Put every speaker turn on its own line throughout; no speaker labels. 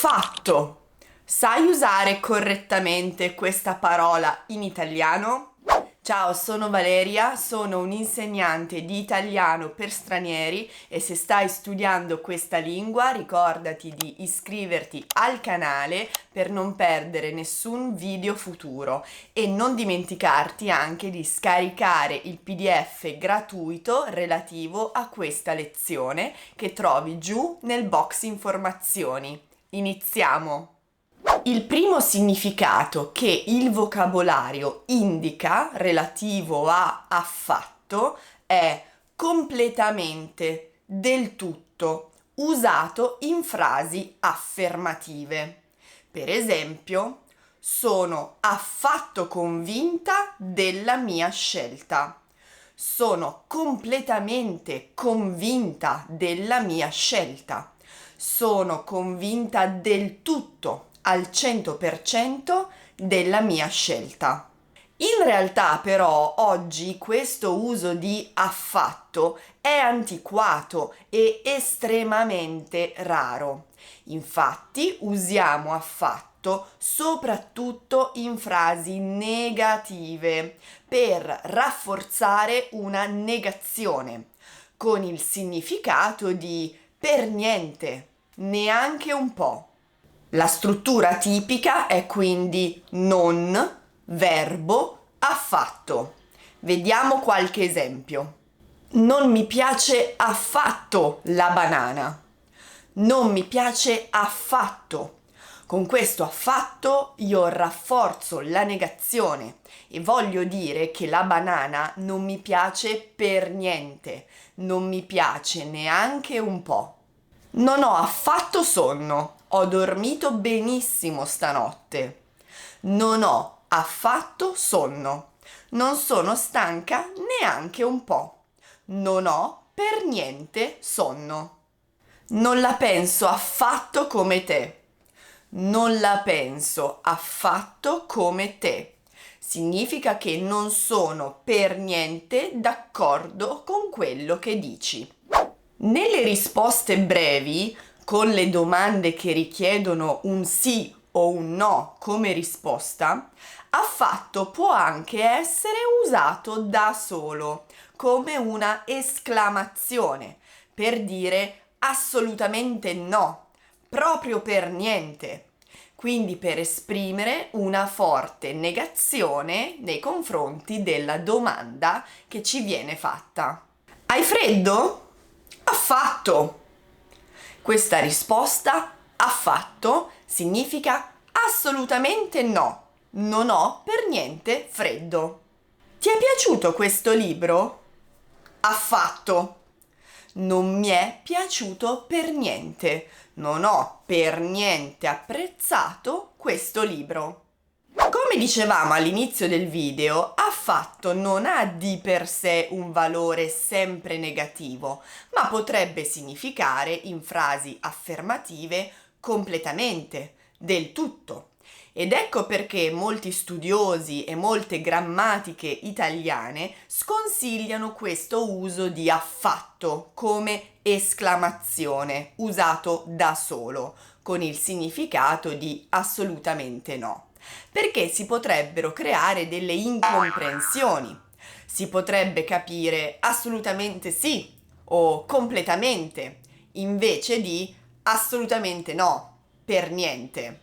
Affatto. Sai usare correttamente questa parola in italiano? Ciao, sono Valeria, sono un'insegnante di italiano per stranieri e se stai studiando questa lingua ricordati di iscriverti al canale per non perdere nessun video futuro e non dimenticarti anche di scaricare il PDF gratuito relativo a questa lezione che trovi giù nel box informazioni. Iniziamo! Il primo significato che il vocabolario indica relativo a affatto è completamente, del tutto, usato in frasi affermative. Per esempio, sono affatto convinta della mia scelta. Sono completamente convinta della mia scelta. Sono convinta del tutto, al 100% della mia scelta. In realtà però oggi questo uso di affatto è antiquato e estremamente raro. Infatti usiamo affatto soprattutto in frasi negative per rafforzare una negazione con il significato di per niente, neanche un po'. La struttura tipica è quindi non, verbo, affatto. Vediamo qualche esempio. Non mi piace affatto la banana. Non mi piace affatto. Con questo affatto io rafforzo la negazione e voglio dire che la banana non mi piace per niente, non mi piace neanche un po'. Non ho affatto sonno, ho dormito benissimo stanotte. Non ho affatto sonno, non sono stanca neanche un po'. Non ho per niente sonno. Non la penso affatto come te. Non la penso affatto come te. Significa che non sono per niente d'accordo con quello che dici. Nelle risposte brevi, con le domande che richiedono un sì o un no come risposta, affatto può anche essere usato da solo, come una esclamazione, per dire assolutamente no, proprio per niente. Quindi per esprimere una forte negazione nei confronti della domanda che ci viene fatta. Hai freddo? Affatto. Questa risposta, affatto, significa assolutamente no, non ho per niente freddo. Ti è piaciuto questo libro? Affatto. Non mi è piaciuto per niente, non ho per niente apprezzato questo libro. Come dicevamo all'inizio del video, affatto non ha di per sé un valore sempre negativo, ma potrebbe significare in frasi affermative completamente, del tutto. Ed ecco perché molti studiosi e molte grammatiche italiane sconsigliano questo uso di affatto come esclamazione, usato da solo, con il significato di assolutamente no. Perché si potrebbero creare delle incomprensioni. Si potrebbe capire assolutamente sì o completamente, invece di assolutamente no, per niente.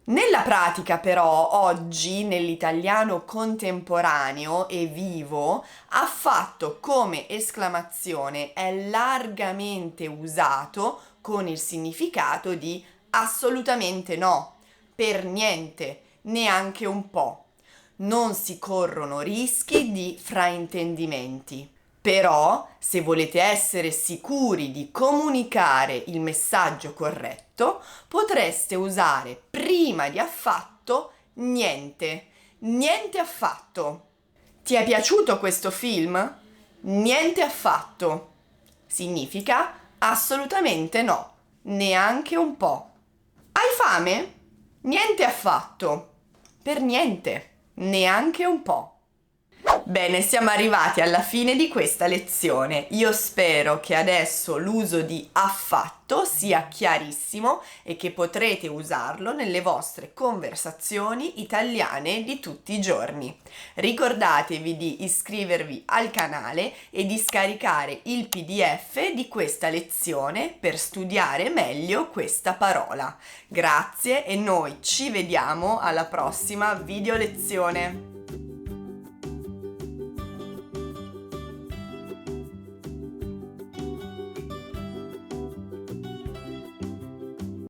Nella pratica però oggi nell'italiano contemporaneo e vivo affatto come esclamazione è largamente usato con il significato di assolutamente no, per niente, neanche un po'. Non si corrono rischi di fraintendimenti. Però, se volete essere sicuri di comunicare il messaggio corretto, potreste usare prima di affatto niente. Niente affatto. Ti è piaciuto questo film? Niente affatto. Significa assolutamente no, neanche un po'. Hai fame? Niente affatto. Per niente, neanche un po'. Bene, siamo arrivati alla fine di questa lezione. Io spero che adesso l'uso di affatto sia chiarissimo e che potrete usarlo nelle vostre conversazioni italiane di tutti i giorni. Ricordatevi di iscrivervi al canale e di scaricare il PDF di questa lezione per studiare meglio questa parola. Grazie e noi ci vediamo alla prossima video lezione.